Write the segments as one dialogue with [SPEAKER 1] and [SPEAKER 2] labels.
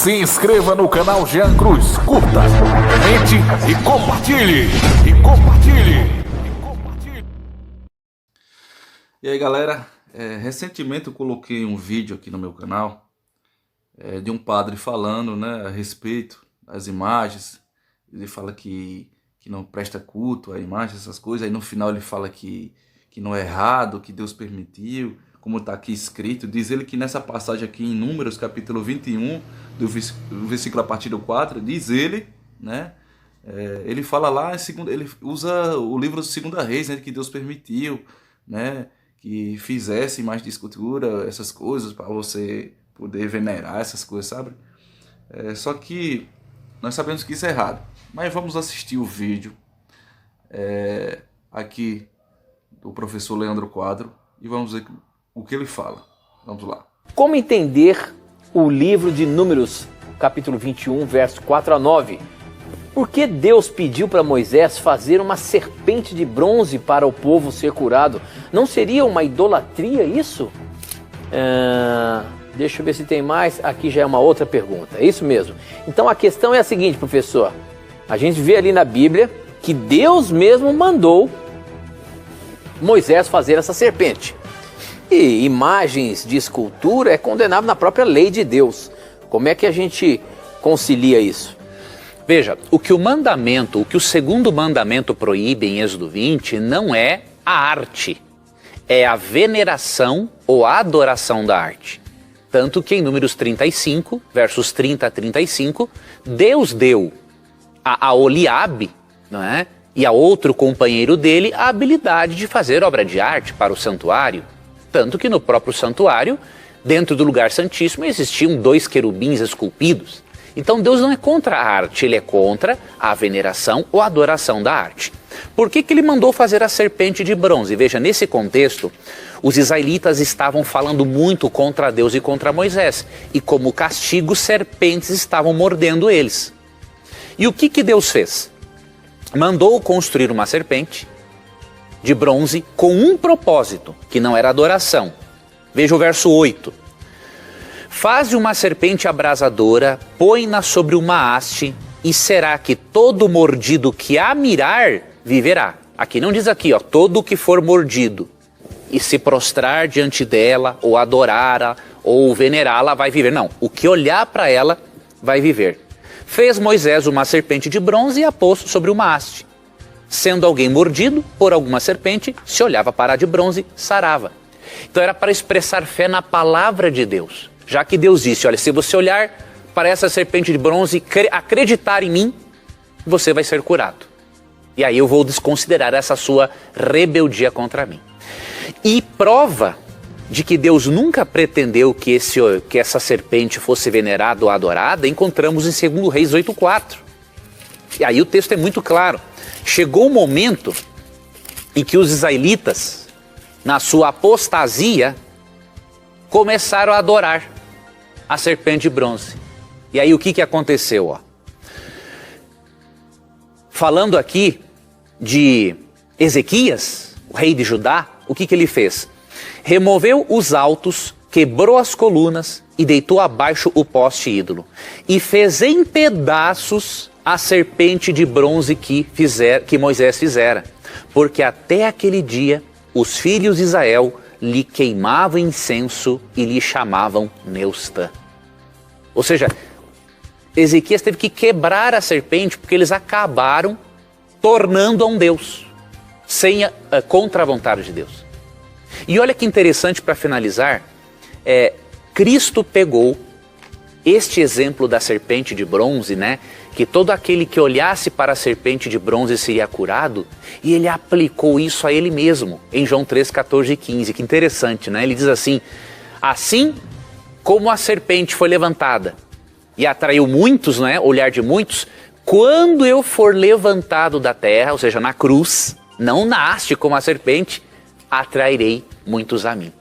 [SPEAKER 1] Se inscreva no canal Jean Cruz, curta, comente e compartilhe.
[SPEAKER 2] E aí galera, recentemente eu coloquei um vídeo aqui no meu canal de um padre falando, né, a respeito das imagens. Ele fala que não presta culto a imagem, essas coisas. Aí no final ele fala que não é errado, que Deus permitiu, como está aqui escrito. Diz ele que nessa passagem aqui em Números, capítulo 21, do versículo a partir do 4, diz ele, né? Ele fala lá, ele usa o livro do 2 Reis, né, que Deus permitiu, né, que fizesse imagem de escultura, essas coisas, para você poder venerar essas coisas, sabe? Só que nós sabemos que isso é errado. Mas vamos assistir o vídeo aqui do professor Leandro Quadro e vamos ver o que ele fala. Vamos lá.
[SPEAKER 3] Como entender o livro de Números, capítulo 21, verso 4 a 9? Por que Deus pediu para Moisés fazer uma serpente de bronze para o povo ser curado? Não seria uma idolatria isso? Deixa eu ver se tem mais. Aqui já é uma outra pergunta. É isso mesmo. Então a questão é a seguinte, professor. A gente vê ali na Bíblia que Deus mesmo mandou Moisés fazer essa serpente. E imagens de escultura é condenável na própria lei de Deus. Como é que a gente concilia isso?
[SPEAKER 4] Veja, o que o segundo mandamento proíbe em Êxodo 20 não é a arte, é a veneração ou a adoração da arte. Tanto que em Números 35, versos 30 a 35, Deus deu a Oliabe, não é? E a outro companheiro dele a habilidade de fazer obra de arte para o santuário. Tanto que no próprio santuário, dentro do lugar santíssimo, existiam 2 querubins esculpidos. Então Deus não é contra a arte, ele é contra a veneração ou a adoração da arte. Por que ele mandou fazer a serpente de bronze? Veja, nesse contexto, os israelitas estavam falando muito contra Deus e contra Moisés. E como castigo, serpentes estavam mordendo eles. E o que Deus fez? Mandou construir uma serpente de bronze com um propósito, que não era adoração. Veja o verso 8. Faze uma serpente abrasadora, põe-na sobre uma haste, e será que todo mordido que a mirar viverá. Aqui não diz aqui, todo o que for mordido e se prostrar diante dela, ou adorá-la, ou venerá-la, vai viver. Não, o que olhar para ela vai viver. Fez Moisés uma serpente de bronze e a pôs sobre uma haste. Sendo alguém mordido por alguma serpente, se olhava para a de bronze, sarava. Então era para expressar fé na palavra de Deus. Já que Deus disse, olha, se você olhar para essa serpente de bronze e acreditar em mim, você vai ser curado. E aí eu vou desconsiderar essa sua rebeldia contra mim. E prova de que Deus nunca pretendeu que essa serpente fosse venerada ou adorada, encontramos em 2 Reis 8,4. E aí o texto é muito claro. Chegou o momento em que os israelitas, na sua apostasia, começaram a adorar a serpente de bronze. E aí o que aconteceu? Falando aqui de Ezequias, o rei de Judá, o que ele fez? Removeu os altos, quebrou as colunas e deitou abaixo o poste ídolo. E fez em pedaços a serpente de bronze que Moisés fizera. Porque até aquele dia os filhos de Israel lhe queimavam incenso e lhe chamavam Neustã. Ou seja, Ezequias teve que quebrar a serpente porque eles acabaram tornando a um Deus, contra a vontade de Deus. E olha que interessante para finalizar, Cristo pegou este exemplo da serpente de bronze, né? Que todo aquele que olhasse para a serpente de bronze seria curado, e ele aplicou isso a ele mesmo, em João 3, 14 e 15. Que interessante, né? Ele diz assim, assim como a serpente foi levantada e atraiu muitos, né? Olhar de muitos, quando eu for levantado da terra, ou seja, na cruz, não na haste como a serpente, atrairei muitos a mim.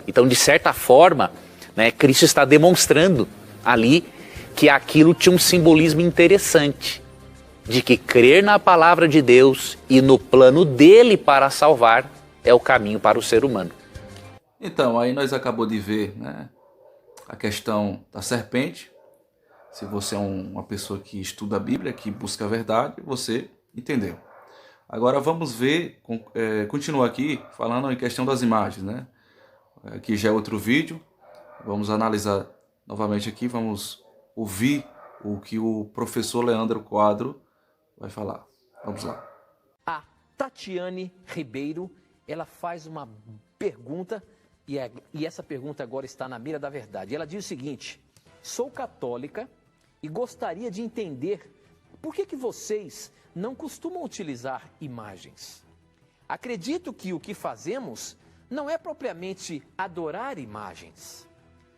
[SPEAKER 4] Então, de certa forma, né, Cristo está demonstrando ali que aquilo tinha um simbolismo interessante, de que crer na palavra de Deus e no plano dele para salvar é o caminho para o ser humano.
[SPEAKER 2] Então, aí nós acabamos de ver, né, a questão da serpente, Se você é uma pessoa que estuda a Bíblia, que busca a verdade, você entendeu. Agora vamos ver, continuar aqui falando em questão das imagens, né? Aqui já é outro vídeo, vamos analisar novamente aqui, vamos ouvir o que o professor Leandro Quadro vai falar. Vamos lá.
[SPEAKER 3] A Tatiane Ribeiro, ela faz uma pergunta e essa pergunta agora está na mira da verdade. Ela diz o seguinte: sou católica e gostaria de entender por que vocês não costumam utilizar imagens. Acredito que o que fazemos não é propriamente adorar imagens.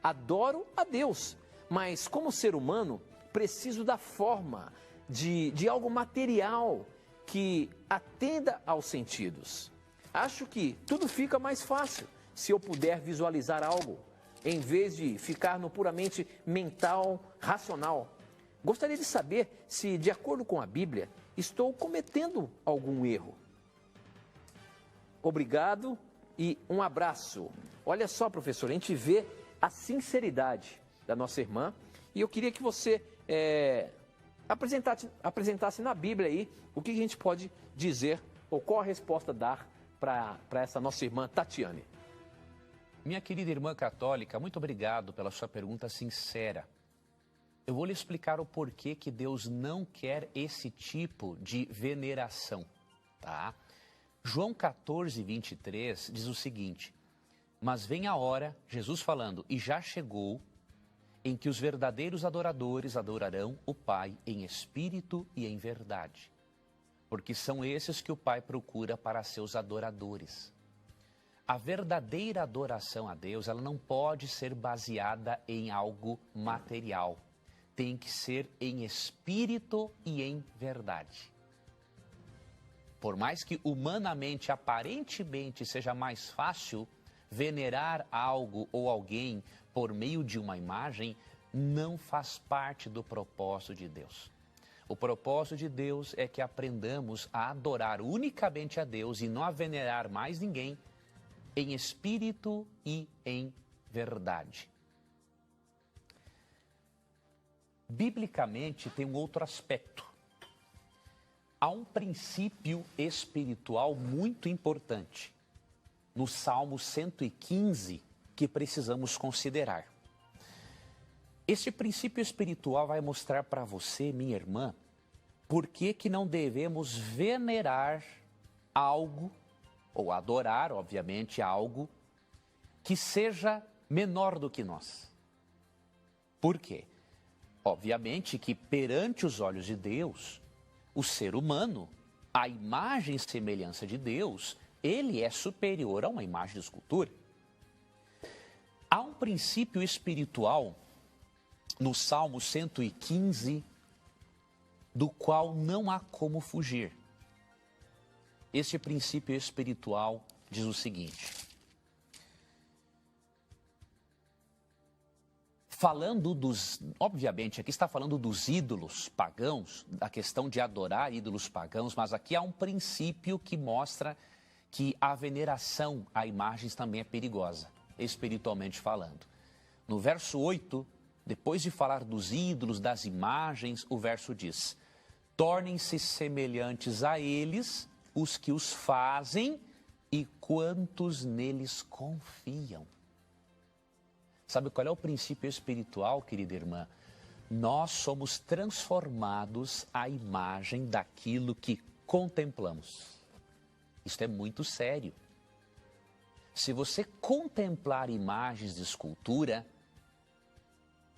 [SPEAKER 3] Adoro a Deus, mas como ser humano preciso da forma, de algo material que atenda aos sentidos. Acho que tudo fica mais fácil se eu puder visualizar algo, em vez de ficar no puramente mental, racional. Gostaria de saber se, de acordo com a Bíblia, estou cometendo algum erro. Obrigado e um abraço. Olha só, professor, a gente vê a sinceridade da nossa irmã e eu queria que você apresentasse na Bíblia aí o que a gente pode dizer ou qual a resposta dar para essa nossa irmã Tatiane.
[SPEAKER 4] Minha querida irmã católica, muito obrigado pela sua pergunta sincera. Eu vou lhe explicar o porquê que Deus não quer esse tipo de veneração, tá? João 14, 23 diz o seguinte: mas vem a hora, Jesus falando, e já chegou, em que os verdadeiros adoradores adorarão o Pai em espírito e em verdade. Porque são esses que o Pai procura para seus adoradores. A verdadeira adoração a Deus, ela não pode ser baseada em algo material. Tem que ser em espírito e em verdade. Por mais que humanamente, aparentemente, seja mais fácil venerar algo ou alguém por meio de uma imagem, não faz parte do propósito de Deus. O propósito de Deus é que aprendamos a adorar unicamente a Deus e não a venerar mais ninguém em espírito e em verdade. Biblicamente tem um outro aspecto. Há um princípio espiritual muito importante no Salmo 115 que precisamos considerar. Este princípio espiritual vai mostrar para você, minha irmã, por que não devemos venerar algo, ou adorar, obviamente, algo que seja menor do que nós. Por quê? Obviamente que perante os olhos de Deus, o ser humano, a imagem e semelhança de Deus, ele é superior a uma imagem de escultura. Há um princípio espiritual no Salmo 115, do qual não há como fugir. Este princípio espiritual diz o seguinte: obviamente aqui está falando dos ídolos pagãos, da questão de adorar ídolos pagãos, mas aqui há um princípio que mostra que a veneração a imagens também é perigosa, espiritualmente falando. No verso 8, depois de falar dos ídolos, das imagens, o verso diz: tornem-se semelhantes a eles os que os fazem e quantos neles confiam. Sabe qual é o princípio espiritual, querida irmã? Nós somos transformados à imagem daquilo que contemplamos. Isso é muito sério. Se você contemplar imagens de escultura,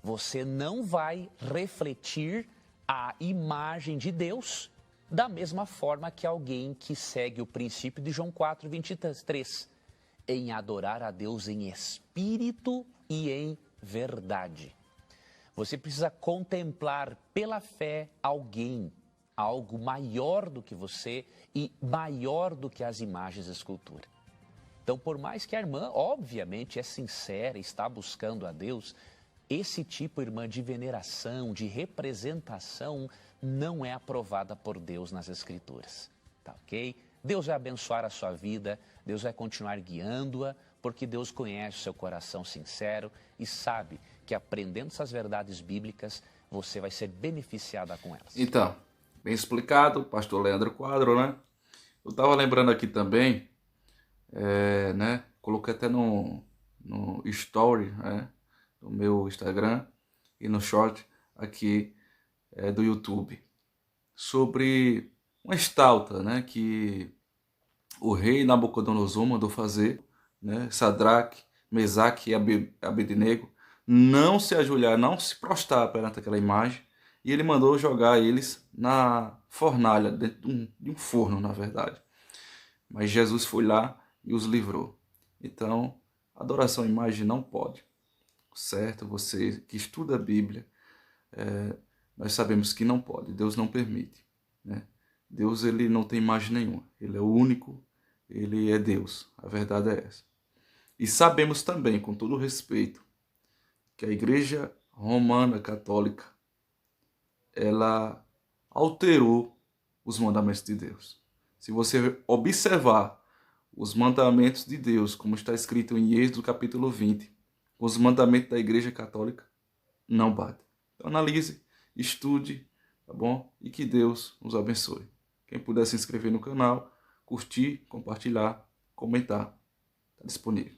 [SPEAKER 4] você não vai refletir a imagem de Deus da mesma forma que alguém que segue o princípio de João 4, 23, em adorar a Deus em espírito e em verdade. Você precisa contemplar pela fé alguém, algo maior do que você e maior do que as imagens de escultura. Então, por mais que a irmã, obviamente, é sincera, está buscando a Deus, esse tipo, irmã, de veneração, de representação, não é aprovada por Deus nas Escrituras. Tá ok? Deus vai abençoar a sua vida, Deus vai continuar guiando-a, porque Deus conhece o seu coração sincero e sabe que aprendendo essas verdades bíblicas, você vai ser beneficiada com elas.
[SPEAKER 2] Então, bem explicado, pastor Leandro Quadro, né? Eu estava lembrando aqui também, né? Coloquei até no story, né? No meu Instagram e no short aqui do YouTube, sobre uma estátua, né? Que o rei Nabucodonosor mandou fazer, né? Sadraque, Mesaque e Abednego não se ajoelhar, não se prostrar perante aquela imagem, e ele mandou jogar eles na fornalha, dentro de um forno, na verdade. Mas Jesus foi lá e os livrou. Então, adoração à imagem não pode, certo? Você que estuda a Bíblia, nós sabemos que não pode, Deus não permite, né? Deus, ele não tem imagem nenhuma, ele é o único, ele é Deus, a verdade é essa. E sabemos também, com todo respeito, que a Igreja Romana Católica, ela alterou os mandamentos de Deus. Se você observar os mandamentos de Deus, como está escrito em Êxodo capítulo 20, os mandamentos da Igreja Católica, não bate. Então analise, estude, tá bom? E que Deus nos abençoe. Quem puder se inscrever no canal, curtir, compartilhar, comentar, está disponível.